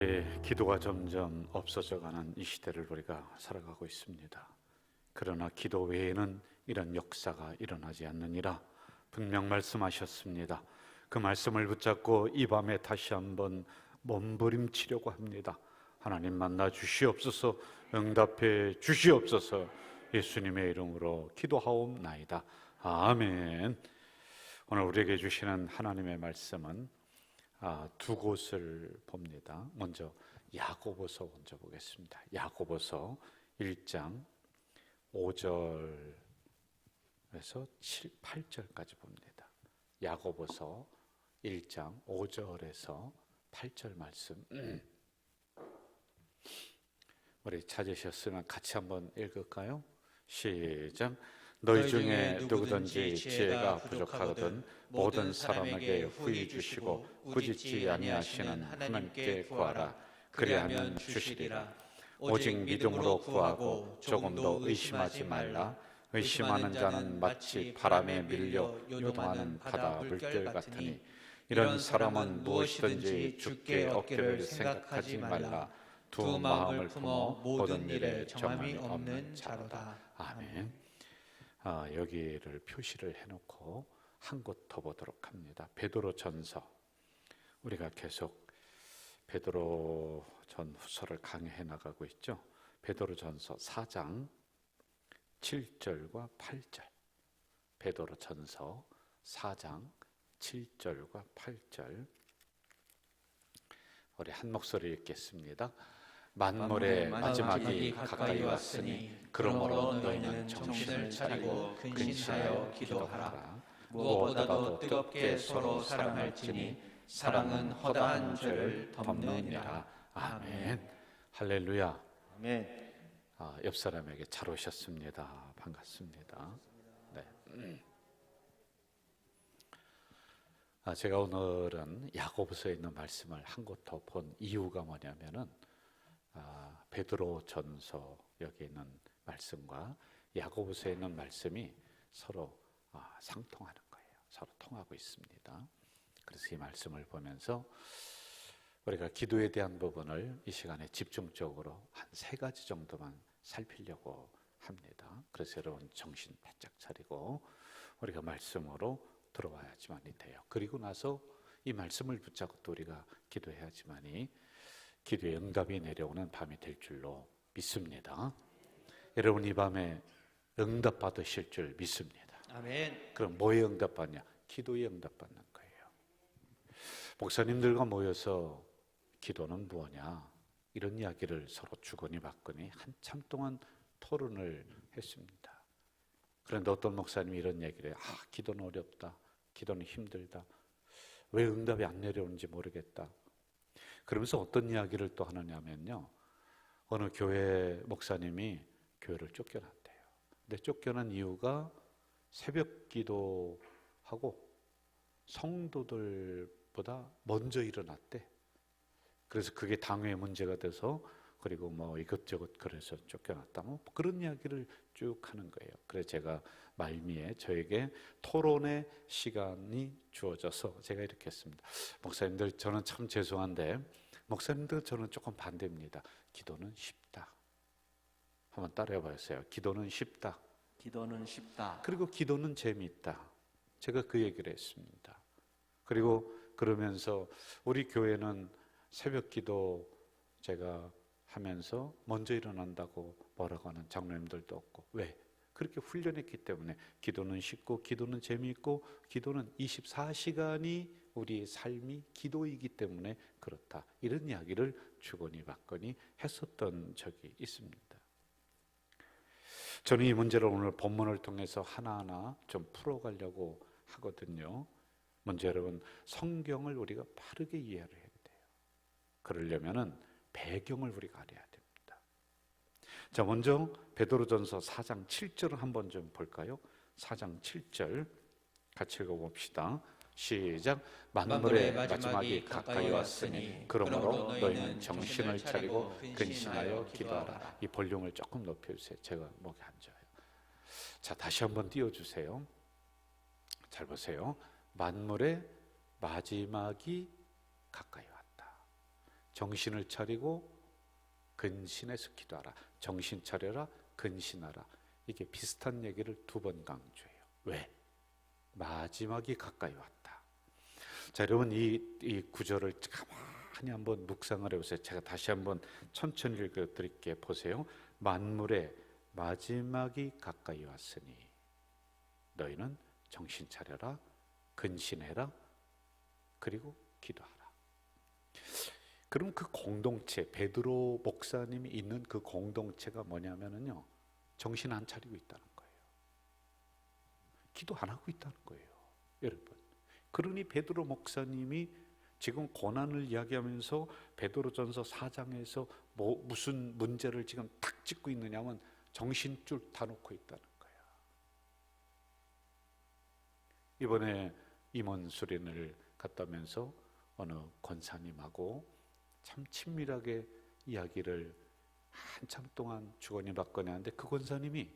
기도가 점점 없어져가는 이 시대를 우리가 살아가고 있습니다. 그러나 기도 외에는 이런 역사가 일어나지 않느니라 분명 말씀하셨습니다. 그 말씀을 붙잡고 이 밤에 다시 한번 몸부림치려고 합니다. 하나님 만나 주시옵소서, 응답해 주시옵소서. 예수님의 이름으로 기도하옵나이다. 아멘. 오늘 우리에게 주시는 하나님의 말씀은 두 곳을 봅니다. 먼저 야고보서 먼저 보겠습니다. 야고보서 1장 5절에서 8절까지 봅니다. 야고보서 1장 5절에서 8절 말씀. 우리 찾으셨으면 같이 한번 읽을까요? 시작. 너희 중에 누구든지 지혜가 부족하거든 모든 사람에게 후히 주시고 꾸짖지 아니하시는 하나님께 구하라. 그리하면 주시리라. 오직 믿음으로 구하고 조금도 의심하지 말라. 의심하는 자는 마치 바람에 밀려 요동하는 바다 물결 같으니 이런 사람은 무엇이든지 주께 얻기를 생각하지 말라. 두 마음을 품어 모든 일에 정함이 없는 자로다. 아멘. 여기를 표시를 해놓고 한 곳 더 보도록 합니다. 베드로 전서. 우리가 계속 베드로 전후서를 강의해 나가고 있죠. 베드로 전서 4장 7절과 8절. 베드로 전서 4장 7절과 8절. 우리 한 목소리 읽겠습니다. 만물의 마지막이 가까이 왔으니 그러므로 너희는 정신을 차리고 근신하여 기도하라. 무엇보다도 뜨겁게 서로 사랑할지니 사랑은 허다한 죄를 덮느니라. 아멘. 할렐루야. 아멘. 옆 사람에게 잘 오셨습니다. 반갑습니다. 네. 제가 오늘은 야고보서에 있는 말씀을 한 곳 더 본 이유가 뭐냐면은 베드로 전서 여기 있는 말씀과 야고보서에 있는 말씀이 서로 상통하는 거예요. 서로 통하고 있습니다. 그래서 이 말씀을 보면서 우리가 기도에 대한 부분을 이 시간에 집중적으로 한 3가지 정도만 살피려고 합니다. 그래서 여러분 정신 바짝 차리고 우리가 말씀으로 들어와야지만이 돼요. 그리고 나서 이 말씀을 붙잡고 또 우리가 기도해야지만이 기도의 응답이 내려오는 밤이 될 줄로 믿습니다. 여러분 이 밤에 응답 받으실 줄 믿습니다. 아멘. 그럼 뭐에 응답 받냐? 기도에 응답 받는 거예요. 목사님들과 모여서 기도는 뭐냐? 이런 이야기를 서로 주거니 받거니 한참 동안 토론을 했습니다. 그런데 어떤 목사님이 이런 얘기를 해요. 기도는 어렵다. 기도는 힘들다. 왜 응답이 안 내려오는지 모르겠다. 그러면서 어떤 이야기를 또 하느냐면요. 어느 교회 목사님이 교회를 쫓겨났대요. 근데 쫓겨난 이유가 새벽 기도하고 성도들보다 먼저 일어났대. 그래서 그게 당회의 문제가 돼서 그리고 뭐 이것저것 그래서 쫓겨났다. 뭐 그런 이야기를 쭉 하는 거예요. 그래서 제가 말미에 저에게 토론의 시간이 주어져서 제가 이렇게 했습니다. 목사님들 저는 참 죄송한데 목사님들 저는 조금 반대입니다. 기도는 쉽다. 한번 따라해 보세요. 기도는 쉽다. 기도는 쉽다. 그리고 기도는 재미있다. 제가 그 얘기를 했습니다. 그리고 그러면서 우리 교회는 새벽 기도 제가 하면서 먼저 일어난다고 뭐라고 하는 장로님들도 없고 왜? 그렇게 훈련했기 때문에 기도는 쉽고 기도는 재미있고 기도는 24시간이 우리의 삶이 기도이기 때문에 그렇다. 이런 이야기를 주거니 받거니 했었던 적이 있습니다. 저는 이 문제를 오늘 본문을 통해서 하나하나 좀 풀어가려고 하거든요. 먼저 여러분 성경을 우리가 바르게 이해를 해야 돼요. 그러려면은 배경을 우리가 알아야 됩니다. 자, 먼저 베드로전서 4장 7절을 한번 좀 볼까요? 4장 7절 같이 읽어봅시다. 시작. 만물의 마지막이 가까이 왔으니 그러므로 너희는 정신을 차리고 근신하여 기도하라. 이 볼륨을 조금 높여주세요. 제가 목에 앉아요. 자, 다시 한번 띄워주세요. 잘 보세요. 만물의 마지막이 가까이 왔다. 정신을 차리고 근신해서 기도하라. 정신 차려라, 근신하라. 이게 비슷한 얘기를 두 번 강조해요. 왜? 마지막이 가까이 왔다. 자, 여러분 이 구절을 가만히 한번 묵상을 해보세요. 제가 다시 한번 천천히 읽어드릴게요. 보세요. 만물의 마지막이 가까이 왔으니 너희는 정신 차려라, 근신해라, 그리고 기도하라. 그럼 그 공동체, 베드로 목사님이 있는 그 공동체가 뭐냐면요, 정신 안 차리고 있다는 거예요. 기도 안 하고 있다는 거예요, 여러분. 그러니 베드로 목사님이 지금 고난을 이야기하면서 베드로전서 4장에서 무슨 문제를 지금 탁 짚고 있느냐면 정신줄 다 놓고 있다는 거예요. 이번에 임원 수련을 갔다 오면서 어느 권사님하고 참 친밀하게 이야기를 한참 동안 주거니 받거니 하는데, 그 권사님이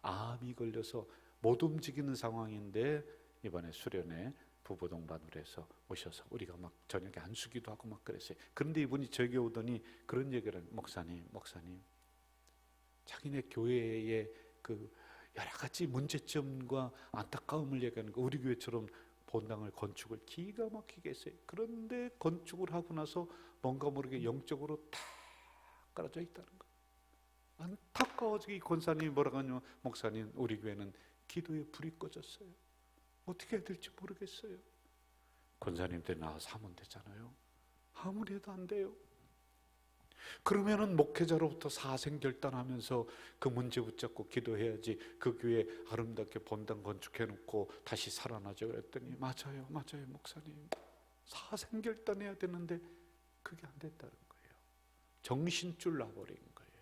암이 걸려서 못 움직이는 상황인데 이번에 수련회 부부 동반으로 해서 오셔서 우리가 막 저녁에 안수기도 하고 막 그랬어요. 그런데 이분이 저에게 오더니 그런 얘기를 해요. 목사님 자기네 교회의 그 여러 가지 문제점과 안타까움을 얘기하는 거, 우리 교회처럼 본당을 건축을 기가 막히게 했어요. 그런데 건축을 하고 나서 뭔가 모르게 영적으로 다 깔아져 있다는 거예요. 안타까워지게 권사님이 뭐라고 하냐면, 목사님 우리 교회는 기도에 불이 꺼졌어요. 어떻게 해야 될지 모르겠어요. 권사님들 나와서 하면 되잖아요. 아무리 해도 안 돼요. 그러면은 목회자로부터 사생결단하면서 그 문제 붙잡고 기도해야지 그 교회 아름답게 본당 건축해놓고 다시 살아나죠. 그랬더니 맞아요 목사님, 사생결단해야 되는데 그게 안 됐다는 거예요. 정신줄 놔버린 거예요.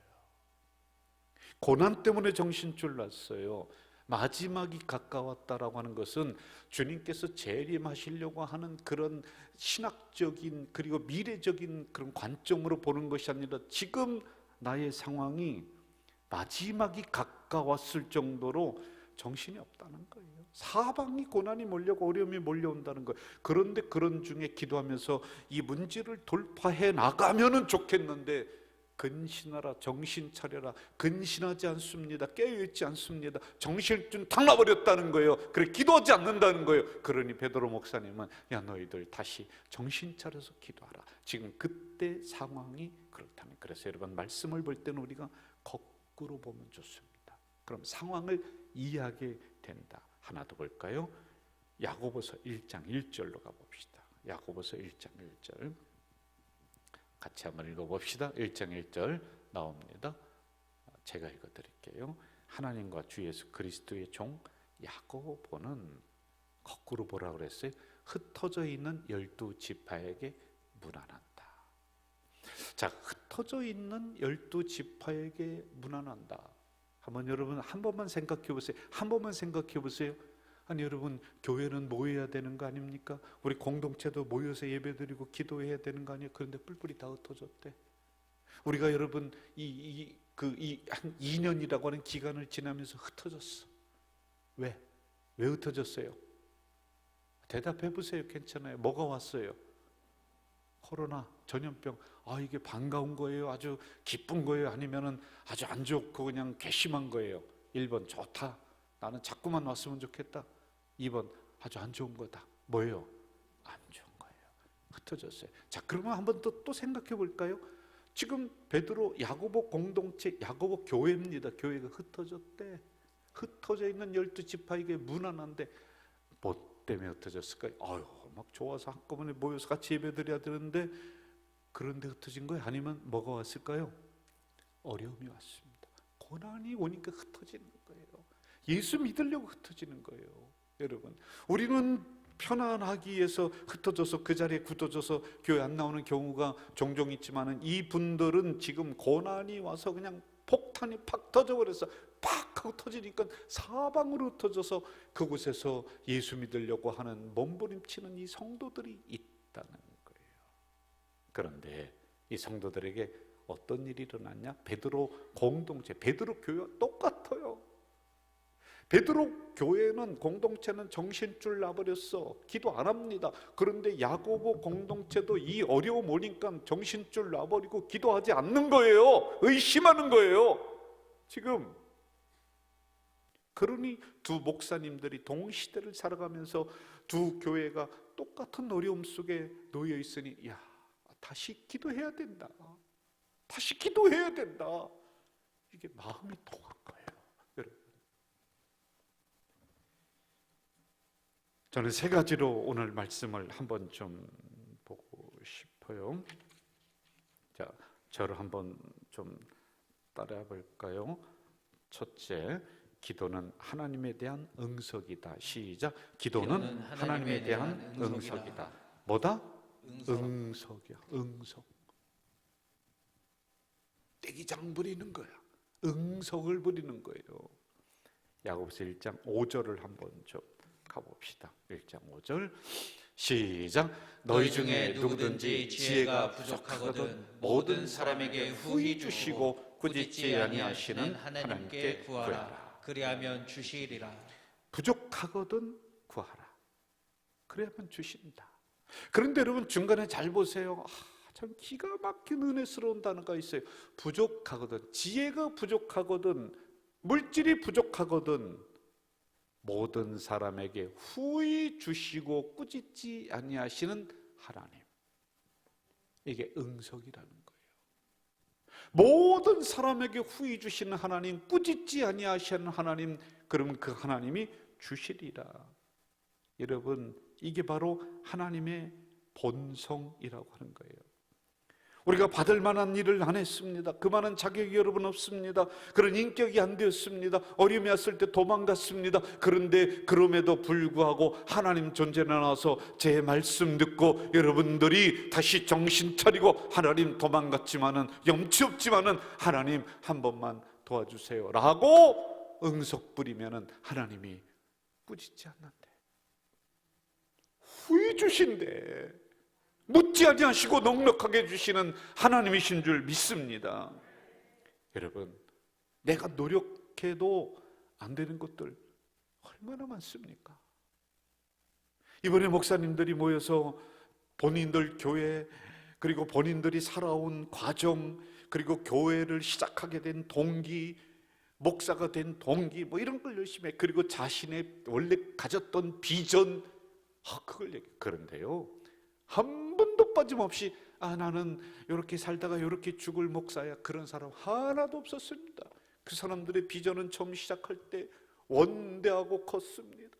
고난 때문에 정신줄 났어요. 마지막이 가까웠다라고 하는 것은 주님께서 재림하시려고 하는 그런 신학적인 그리고 미래적인 그런 관점으로 보는 것이 아니라 지금 나의 상황이 마지막이 가까웠을 정도로 정신이 없다는 거예요. 사방이 고난이 몰려고 어려움이 몰려온다는 거예요. 그런데 그런 중에 기도하면서 이 문제를 돌파해 나가면은 좋겠는데, 근신하라, 정신 차려라, 근신하지 않습니다. 깨어있지 않습니다. 정신줄 탁 놔버렸다는 거예요. 그래 기도하지 않는다는 거예요. 그러니 베드로 목사님은 야 너희들 다시 정신 차려서 기도하라. 지금 그때 상황이 그렇다는. 그래서 여러분 말씀을 볼 때는 우리가 거꾸로 보면 좋습니다. 그럼 상황을 이해하게 된다. 하나 더 볼까요? 야고보서 1장 1절로 가봅시다. 야고보서 1장 1절 같이 한번 읽어봅시다. 1장 1절 나옵니다. 제가 읽어드릴게요. 하나님과 주 예수 그리스도의 종 야고보는 거꾸로 뭐라고 그랬어요? 흩어져 있는 12지파에게 문안한다. 자, 흩어져 있는 12지파에게 문안한다. 한번 여러분 한 번만 생각해 보세요. 한 번만 생각해 보세요. 아니 여러분, 교회는 모여야 되는 거 아닙니까? 우리 공동체도 모여서 예배드리고 기도해야 되는 거 아니에요? 그런데 뿔뿔이 다 흩어졌대. 우리가 여러분 한 2년이라고 하는 기간을 지나면서 흩어졌어. 왜 흩어졌어요? 대답해 보세요. 괜찮아요. 뭐가 왔어요? 코로나, 전염병. 이게 반가운 거예요? 아주 기쁜 거예요? 아니면은 아주 안 좋고 그냥 괘씸한 거예요? 1번 좋다. 나는 자꾸만 왔으면 좋겠다. 2번 아주 안 좋은 거다. 뭐예요? 안 좋은 거예요. 흩어졌어요. 자, 그러면 한번 또 생각해 볼까요? 지금 베드로 야고보 공동체, 야고보 교회입니다. 교회가 흩어졌대. 흩어져 있는 12지파에게 문안한데 뭐 때문에 흩어졌을까요? 막 좋아서 한꺼번에 모여서 같이 예배드려야 되는데 그런데 흩어진 거예요? 아니면 뭐가 왔을까요? 어려움이 왔습니다. 고난이 오니까 흩어지는 거예요. 예수 믿으려고 흩어지는 거예요. 여러분, 우리는 편안하기 위해서 흩어져서 그 자리에 굳어져서 교회 안 나오는 경우가 종종 있지만은 이분들은 지금 고난이 와서 그냥 폭탄이 팍 터져버려서 팍 하고 터지니까 사방으로 흩어져서 그곳에서 예수 믿으려고 하는 몸부림치는 이 성도들이 있다는 거예요. 그런데 이 성도들에게 어떤 일이 일어났냐? 베드로 공동체, 베드로 교회와 똑같아요. 베드로 교회는 공동체는 정신줄 나버렸어. 기도 안 합니다. 그런데 야고보 공동체도 이 어려움 오니까 정신줄 나버리고 기도하지 않는 거예요. 의심하는 거예요. 지금 그러니 두 목사님들이 동시대를 살아가면서 두 교회가 똑같은 어려움 속에 놓여 있으니 야, 다시 기도해야 된다. 다시 기도해야 된다. 이게 마음이 통한 거예요. 여러분, 저는 세 가지로 오늘 말씀을 한번 좀 보고 싶어요. 자, 저를 한번 좀 따라해 볼까요? 첫째, 기도는 하나님에 대한 응석이다. 시작. 기도는 하나님에 대한 응석이다. 뭐다? 응석이야. 응석. 떼기장 부리는 거야. 응석을 부리는 거예요. 야고보서 1장 5절을 한번 좀 가봅시다. 1장 5절 시작. 너희 중에 누구든지 지혜가 부족하거든 모든 사람에게 후히 주시고 꾸짖지 아니하시는 하나님께 구하라. 그리하면 주시리라. 부족하거든 구하라. 그래야만 주신다. 그런데 여러분 중간에 잘 보세요. 참 기가 막힌 은혜스러운 단어가 있어요. 부족하거든, 지혜가 부족하거든, 물질이 부족하거든 모든 사람에게 후히 주시고 꾸짖지 아니하시는 하나님. 이게 응석이라는 거예요. 모든 사람에게 후히 주시는 하나님, 꾸짖지 아니하시는 하나님, 그러면 그 하나님이 주시리라. 여러분, 이게 바로 하나님의 본성이라고 하는 거예요. 우리가 받을 만한 일을 안 했습니다. 그 많은 자격이 여러분 없습니다. 그런 인격이 안 되었습니다. 어려움이 왔을 때 도망갔습니다. 그런데 그럼에도 불구하고 하나님 존재 나와서 제 말씀 듣고 여러분들이 다시 정신 차리고 하나님 도망갔지만은 염치 없지만은 하나님 한 번만 도와주세요 라고 응석 부리면은 하나님이 꾸짖지 않는데 후히 주신대. 묻지 아니하시고 넉넉하게 주시는 하나님이신 줄 믿습니다. 여러분, 내가 노력해도 안 되는 것들 얼마나 많습니까? 이번에 목사님들이 모여서 본인들 교회, 그리고 본인들이 살아온 과정, 그리고 교회를 시작하게 된 동기, 목사가 된 동기, 뭐 이런 걸 열심히 해. 그리고 자신의 원래 가졌던 비전, 그걸 얘기. 그런데요, 한 번도 빠짐없이 나는 이렇게 살다가 이렇게 죽을 목사야, 그런 사람 하나도 없었습니다. 그 사람들의 비전은 처음 시작할 때 원대하고 컸습니다.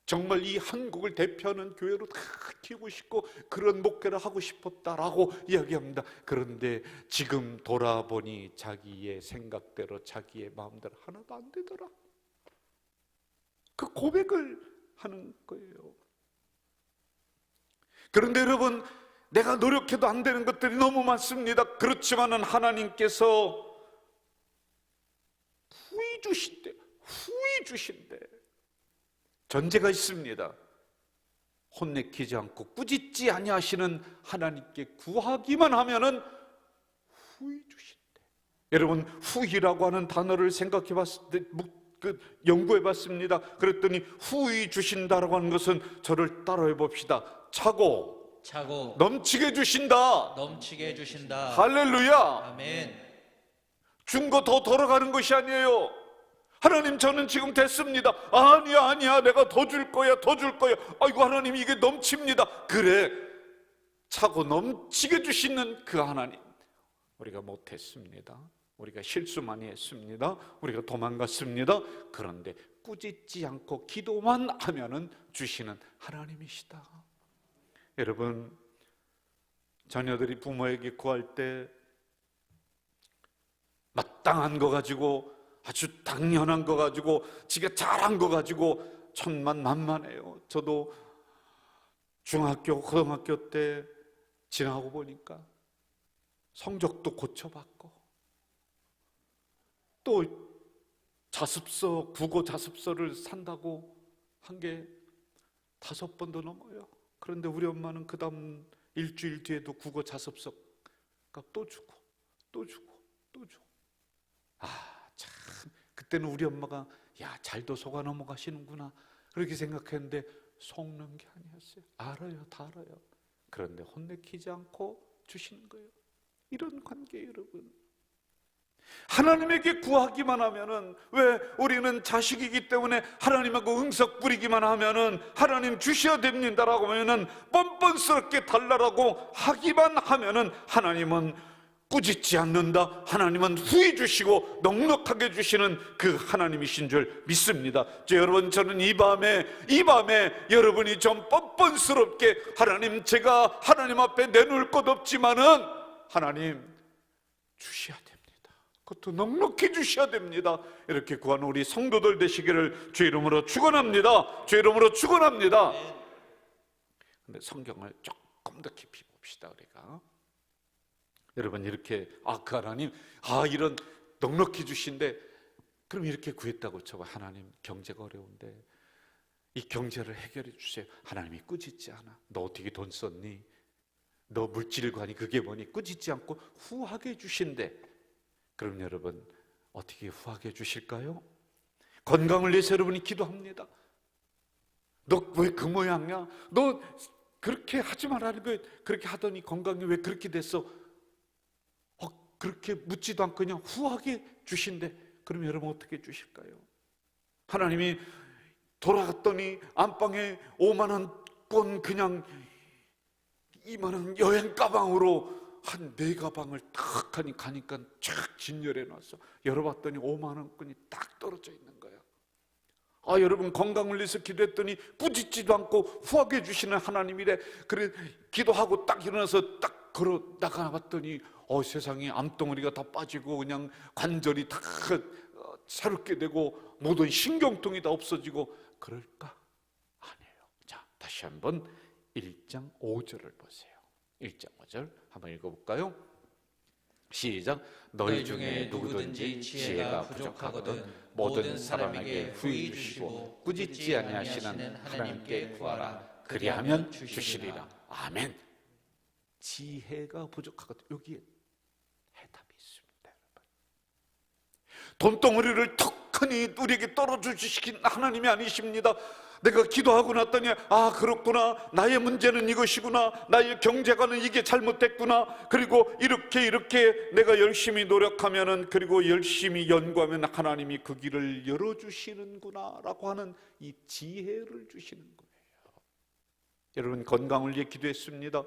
정말 이 한국을 대표하는 교회로 다 키우고 싶고 그런 목회를 하고 싶었다라고 이야기합니다. 그런데 지금 돌아보니 자기의 생각대로 자기의 마음대로 하나도 안 되더라. 그 고백을 하는 거예요. 그런데 여러분, 내가 노력해도 안 되는 것들이 너무 많습니다. 그렇지만은 하나님께서 후히 주신대. 후히 주신대. 전제가 있습니다. 혼내키지 않고 꾸짖지 아니하시는 하나님께 구하기만 하면은 후히 주신대. 여러분, 후히라고 하는 단어를 생각해 봤을 때 연구해 봤습니다. 그랬더니 후히 주신다라고 하는 것은 저를 따라해 봅시다. 차고 넘치게 주신다. 넘치게 해주신다. 할렐루야. 아멘. 준 거 더 돌아가는 것이 아니에요. 하나님, 저는 지금 됐습니다. 아니야 내가 더 줄 거야. 아이고 하나님, 이게 넘칩니다. 그래, 차고 넘치게 주시는 그 하나님, 우리가 못했습니다. 우리가 실수 많이 했습니다. 우리가 도망갔습니다. 그런데 꾸짖지 않고 기도만 하면은 주시는 하나님이시다. 여러분, 자녀들이 부모에게 구할 때 마땅한 거 가지고, 아주 당연한 거 가지고, 지가 잘한 거 가지고 천만만만해요. 저도 중학교, 고등학교 때 지나고 보니까 성적도 고쳐받고, 또 자습서, 국어 자습서를 산다고 한 게 5번도 넘어요. 그런데 우리 엄마는 그 다음 일주일 뒤에도 국어 자습서 값 또 주고 또 주고 또 주고. 참, 그때는 우리 엄마가 야, 잘도 속아 넘어가시는구나 그렇게 생각했는데 속는 게 아니었어요. 알아요, 다 알아요. 그런데 혼내키지 않고 주시는 거예요. 이런 관계 여러분, 하나님에게 구하기만 하면은, 왜 우리는 자식이기 때문에 하나님하고 응석 부리기만 하면은 하나님 주셔야 됩니다라고 하면은 뻔뻔스럽게 달라라고 하기만 하면은 하나님은 꾸짖지 않는다. 하나님은 후히 주시고 넉넉하게 주시는 그 하나님이신 줄 믿습니다. 여러분, 저는 이 밤에 여러분이 좀 뻔뻔스럽게 하나님, 제가 하나님 앞에 내놓을 것 없지만은 하나님 주셔야 됩니다. 그것도 넉넉히 주셔야 됩니다. 이렇게 구하는 우리 성도들 되시기를 주 이름으로 축원합니다. 주 이름으로 축원합니다. 근데 성경을 조금 더 깊이 봅시다. 우리가 여러분, 이렇게 그 하나님 이런 넉넉히 주신데, 그럼 이렇게 구했다고 쳐봐. 하나님, 경제가 어려운데 이 경제를 해결해 주세요. 하나님이 꾸짖지 않아. 너 어떻게 돈 썼니? 너 물질관이 그게 뭐니? 꾸짖지 않고 후하게 주신대. 그럼 여러분, 어떻게 후하게 주실까요? 건강을 위해서 여러분이 기도합니다. 너 왜 그 모양이야? 너 그렇게 하지 말라는 거, 그렇게 하더니 건강이 왜 그렇게 됐어? 그렇게 묻지도 않고 그냥 후하게 주신대. 그럼 여러분 어떻게 주실까요? 하나님이 돌아갔더니 안방에 5만 원권 그냥 2만 원 여행 가방으로 한 4가방을 딱 하니 가니까 쫙 진열해 놨어. 열어봤더니 5만 원권이 딱 떨어져 있는 거야. 여러분, 건강을 위해서 기도했더니 꾸짖지도 않고 후하게 주시는 하나님이래. 그래 기도하고 딱 일어나서 딱 걸어 나가봤더니 세상에 암덩어리가 다 빠지고 그냥 관절이 다 새롭게 되고 모든 신경통이 다 없어지고 그럴까? 아니에요. 자, 다시 한번 1장 5절을 보세요. 1장 5절 한번 읽어볼까요? 시작. 너희 중에 누구든지 지혜가 부족하거든 모든 사람에게 후히 주시고 꾸짖지 아니하시는 하나님께 구하라. 그리하면 주시리라. 아멘. 지혜가 부족하거든. 여기에 해답이 있습니다. 여러분, 돈덩어리를 턱하니 우리에게 떨어주시긴 하나님이 아니십니다. 내가 기도하고 났더니 그렇구나, 나의 문제는 이것이구나, 나의 경제관은 이게 잘못됐구나, 그리고 이렇게 내가 열심히 노력하면은, 그리고 열심히 연구하면 하나님이 그 길을 열어주시는구나 라고 하는 이 지혜를 주시는 거예요. 여러분, 건강을 위해 기도했습니다.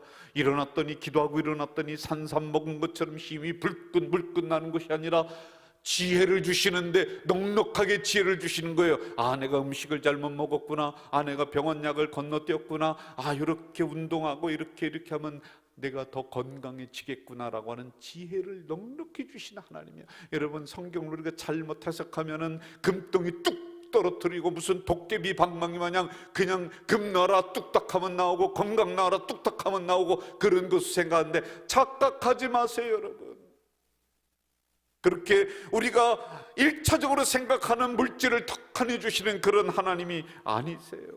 기도하고 일어났더니 산삼 먹은 것처럼 힘이 불끈불끈 나는 것이 아니라 지혜를 주시는데 넉넉하게 지혜를 주시는 거예요. 내가 음식을 잘못 먹었구나, 내가 병원약을 건너뛰었구나, 이렇게 운동하고 이렇게 하면 내가 더 건강해지겠구나라고 하는 지혜를 넉넉히 주시는 하나님이에요. 여러분, 성경을 우리가 잘못 해석하면은 금덩이 뚝 떨어뜨리고 무슨 도깨비 방망이 마냥 그냥 금 넣어라 뚝딱하면 나오고 건강 넣어라 뚝딱하면 나오고 그런 것을 생각하는데 착각하지 마세요. 여러분, 그렇게 우리가 1차적으로 생각하는 물질을 턱하니 주시는 그런 하나님이 아니세요.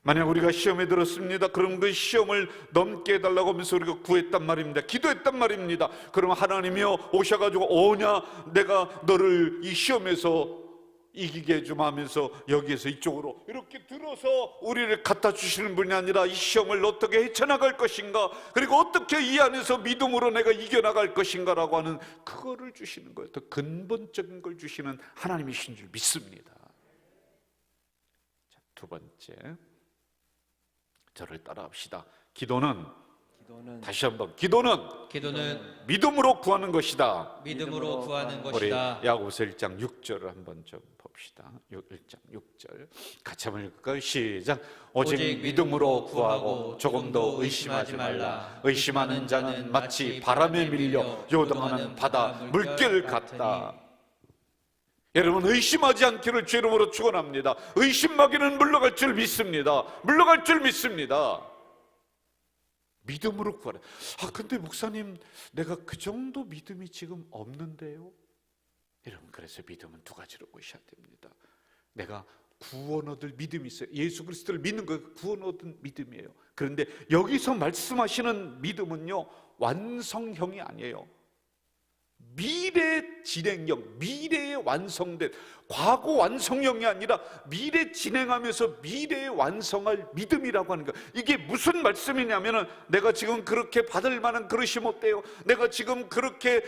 만약 우리가 시험에 들었습니다. 그럼 그 시험을 넘게 해달라고 하면서 우리가 구했단 말입니다. 기도했단 말입니다. 그럼 하나님이여 오셔가지고 오냐, 내가 너를 이 시험에서 이기게 좀 하면서 여기에서 이쪽으로 이렇게 들어서 우리를 갖다 주시는 분이 아니라 이 시험을 어떻게 헤쳐나갈 것인가, 그리고 어떻게 이 안에서 믿음으로 내가 이겨나갈 것인가 라고 하는 그거를 주시는 거예요. 더 근본적인 걸 주시는 하나님이신 줄 믿습니다. 자, 두 번째, 저를 따라합시다. 기도는 다시 한번, 기도는 믿음으로 구하는 것이다. 믿음으로 구하는 우리 것이다. 야고보서 1장 6절을 한번 좀 봅시다. 1장 6절 같이 한번 읽을까요? 시작. 오직 믿음으로 구하고 조금도 의심하지 말라. 의심하는 자는 마치 바람에 밀려 요동하는 바다 물결 같다. 여러분, 의심하지 않기를 주 이름으로 축원합니다. 의심하기는 물러갈 줄 믿습니다. 믿음으로 구하라. 근데 목사님, 내가 그 정도 믿음이 지금 없는데요? 여러분, 그래서 믿음은 두 가지로 보셔야 됩니다. 내가 구원 얻을 믿음이 있어요. 예수 그리스도를 믿는 거 구원 얻은 믿음이에요. 그런데 여기서 말씀하시는 믿음은요, 완성형이 아니에요. 미래 진행형, 미래에 완성된, 과거 완성형이 아니라 미래 진행하면서 미래에 완성할 믿음이라고 하는 거예요. 이게 무슨 말씀이냐면은 내가 지금 그렇게 받을 만한 그릇이 못 돼요. 내가 지금 그렇게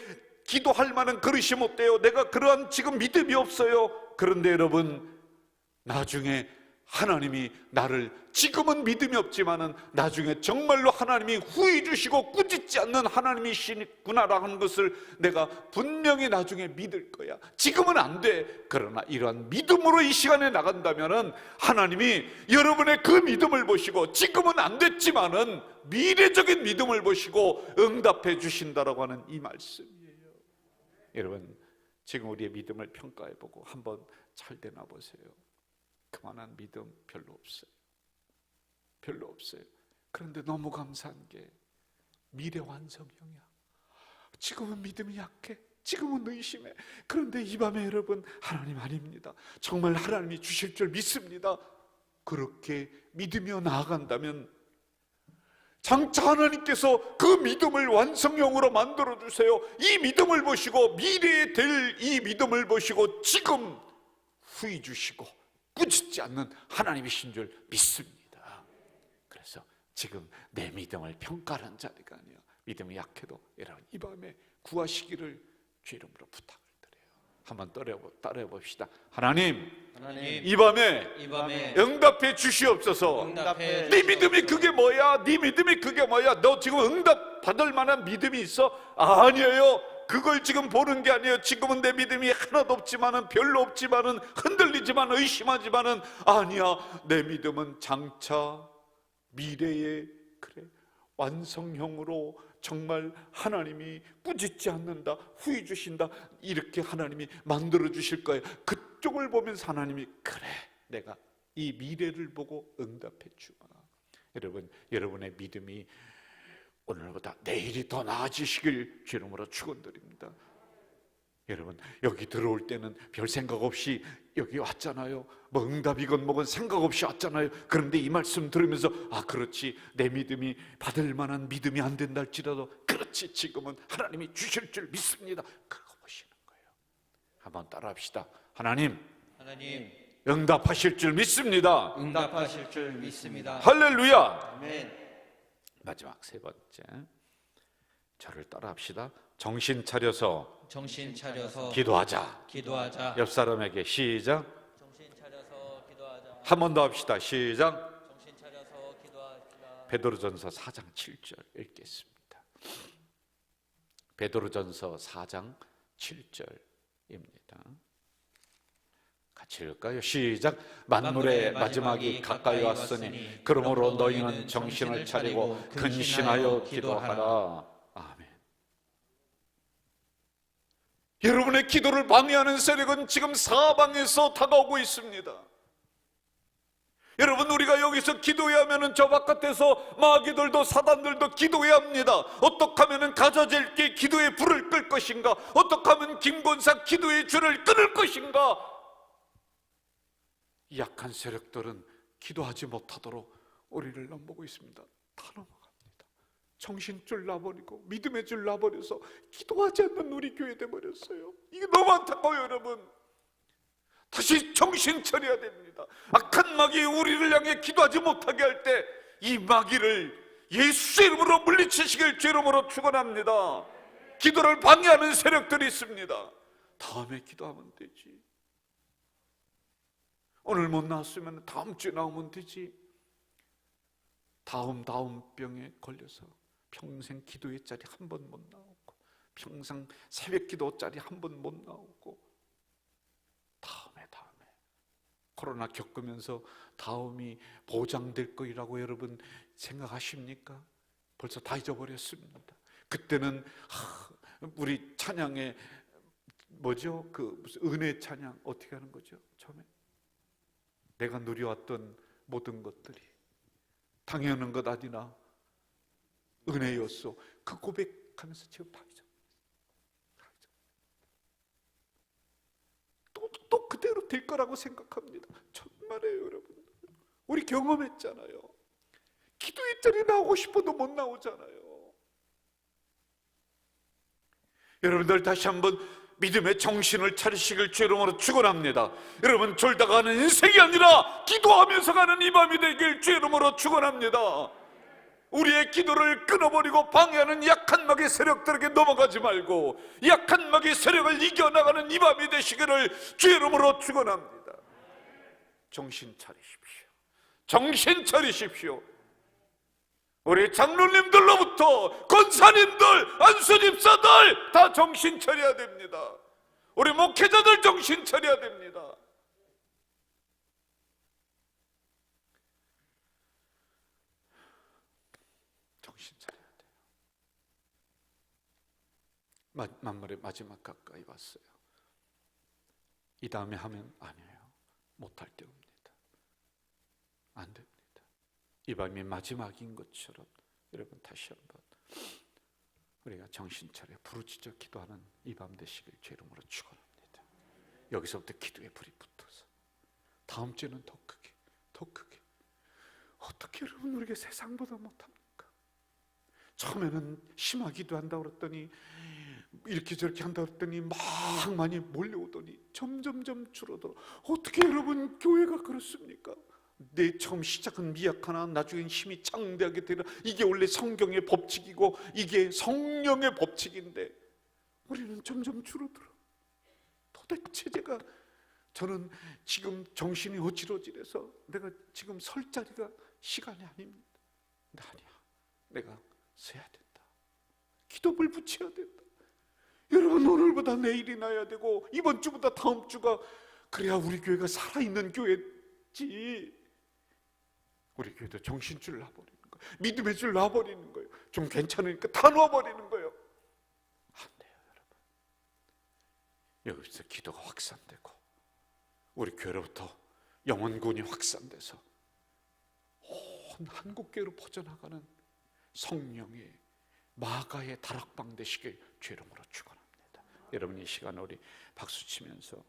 기도할 만한 그릇이 못 돼요. 내가 그러한 지금 믿음이 없어요. 그런데 여러분, 나중에 하나님이 나를, 지금은 믿음이 없지만은 나중에 정말로 하나님이 후회 주시고 꾸짖지 않는 하나님이시구나라는 것을 내가 분명히 나중에 믿을 거야. 지금은 안 돼. 그러나 이러한 믿음으로 이 시간에 나간다면은 하나님이 여러분의 그 믿음을 보시고, 지금은 안 됐지만은 미래적인 믿음을 보시고 응답해 주신다라고 하는 이 말씀이에요. 여러분, 지금 우리의 믿음을 평가해 보고 한번 잘 되나 보세요. 그만한 믿음 별로 없어요. 별로 없어요. 그런데 너무 감사한 게 미래 완성형이야. 지금은 믿음이 약해. 지금은 의심해. 그런데 이 밤에 여러분, 하나님 아닙니다. 정말 하나님이 주실 줄 믿습니다. 그렇게 믿으며 나아간다면 장차 하나님께서 그 믿음을 완성형으로 만들어 주세요. 이 믿음을 보시고, 미래에 될 이 믿음을 보시고 지금 후히 주시고 꾸짖지 않는 하나님이신 줄 믿습니다. 그래서 지금 내 믿음을 평가하는 자리가 아니에요. 믿음이 약해도 여러분, 이 밤에 구하시기를 주 이름으로 부탁을 드려요. 한번 따라해 봅시다. 하나님, 이 밤에 응답해 주시옵소서. 응답해 네 믿음이 그게 뭐야? 네 믿음이 그게 뭐야? 너 지금 응답 받을 만한 믿음이 있어? 아니에요. 그걸 지금 보는 게 아니에요. 지금은 내 믿음이 하나도 없지만은, 별로 없지만은, 흔들리지만, 의심하지만은, 아니야, 내 믿음은 장차 미래에 그래 완성형으로 정말 하나님이 꾸짖지 않는다, 후회 주신다, 이렇게 하나님이 만들어 주실 거예요. 그쪽을 보면서 하나님이 그래, 내가 이 미래를 보고 응답해 주마. 여러분, 여러분의 믿음이 오늘보다 내일이 더 나아지시길 주 이름으로 축원드립니다. 여러분, 여기 들어올 때는 별 생각 없이 여기 왔잖아요. 뭐 응답이건 뭐건 생각 없이 왔잖아요. 그런데 이 말씀 들으면서, 아, 그렇지, 내 믿음이 받을 만한 믿음이 안 된다 할지라도, 그렇지, 지금은 하나님이 주실 줄 믿습니다. 그거 보시는 거예요. 한번 따라합시다. 하나님, 응답하실 줄 믿습니다. 응답하실 줄 믿습니다. 할렐루야. 아멘. 마지막 세 번째, 저를 따라합시다. 정신 차려서 기도하자. 옆 사람에게 시작. 정신 차려서 기도하자. 한 번 더 합시다. 시작. 정신 차려서 기도하자. 베드로전서 4장 7절 읽겠습니다. 베드로전서 4장 7절입니다. 같이 읽을까요? 시작. 만물의 마지막이 가까이 왔으니 그러므로 너희는 정신을 차리고 근신하여 기도하라. 아멘. 여러분의 기도를 방해하는 세력은 지금 사방에서 다가오고 있습니다. 여러분, 우리가 여기서 기도해야 하면 저 바깥에서 마귀들도 사단들도 기도해야 합니다. 어떻게 하면 가져질게 기도의 불을 끌 것인가? 어떻게 하면 김권사 기도의 줄을 끊을 것인가? 이 약한 세력들은 기도하지 못하도록 우리를 넘보고 있습니다. 다 넘어갑니다. 정신줄 놔버리고 믿음의 줄 놔버려서 기도하지 않는 우리 교회 돼버렸어요. 이게 너무 안타까워요. 여러분, 다시 정신 차려야 됩니다. 악한 마귀 우리를 향해 기도하지 못하게 할 때 이 마귀를 예수 이름으로 물리치시길 주 이름으로 축원합니다. 기도를 방해하는 세력들이 있습니다. 다음에 기도하면 되지. 오늘 못 나왔으면 다음 주에 나오면 되지. 다음 병에 걸려서 평생 기도의 자리 한 번 못 나오고, 평생 새벽 기도 자리 한 번 못 나오고, 다음에 코로나 겪으면서 다음이 보장될 거라고 여러분 생각하십니까? 벌써 다 잊어버렸습니다. 그때는 우리 찬양에 뭐죠? 그 무슨 은혜 찬양 어떻게 하는 거죠? 처음에 내가 누려왔던 모든 것들이 당연한 것 아니나 은혜였어. 그 고백하면서 지금 다 잊어. 또 그대로 될 거라고 생각합니다. 정말이에요, 여러분. 우리 경험했잖아요. 기도의 자리 나오고 싶어도 못 나오잖아요. 여러분들 다시 한번 믿음의 정신을 차리시길 주 이름으로 축원합니다. 여러분 졸다 가는 인생이 아니라 기도하면서 가는 이 밤이 되길 주 이름으로 축원합니다. 우리의 기도를 끊어버리고 방해하는 약한 마귀 세력들에게 넘어가지 말고 약한 마귀 세력을 이겨나가는 이 밤이 되시기를 주 이름으로 축원합니다. 정신 차리십시오. 정신 차리십시오. 우리 장로님들로부터 권사님들, 안수집사들 다 정신 차려야 됩니다. 우리 목회자들 정신 차려야 됩니다. 정신 차려야 돼요. 만물의 마지막 가까이 왔어요. 이 다음에 하면 아니에요. 못할 때 옵니다. 안 됩니다. 이 밤이 마지막인 것처럼 여러분 다시 한번 우리가 정신 차려 부르짖어 기도하는 이 밤 되시길 주 이름으로 축원합니다. 여기서부터 기도의 불이 붙어서 다음 주에는 더 크게 어떻게 여러분 우리가 세상보다 못합니까? 처음에는 심하기도 한다고 그랬더니 이렇게 저렇게 한다고 그랬더니 막 많이 몰려오더니 점점점 줄어들어. 어떻게 여러분 교회가 그렇습니까? 내 처음 시작은 미약하나 나중엔 힘이 창대하게 되라. 이게 원래 성경의 법칙이고 이게 성령의 법칙인데 우리는 점점 줄어들어. 도대체 저는 지금 정신이 어지러지해서 내가 지금 설 자리가 시간이 아닙니다. 근데 아니야, 내가 서야 된다. 기도불 붙여야 된다. 여러분 오늘보다 내일이 나야 되고 이번 주보다 다음 주가 그래야 우리 교회가 살아있는 교회지. 우리 교회도 정신줄 놔버리는 거예요. 믿음의 줄 놔버리는 거예요. 좀 괜찮으니까 다 놔버리는 거예요. 안 돼요, 여러분. 여기서 기도가 확산되고 우리 교회로부터 영혼군이 확산돼서 온 한국교회로 퍼져나가는 성령의 마가의 다락방 되시길 주 이름으로 축원합니다. 여러분 이 시간 우리 박수 치면서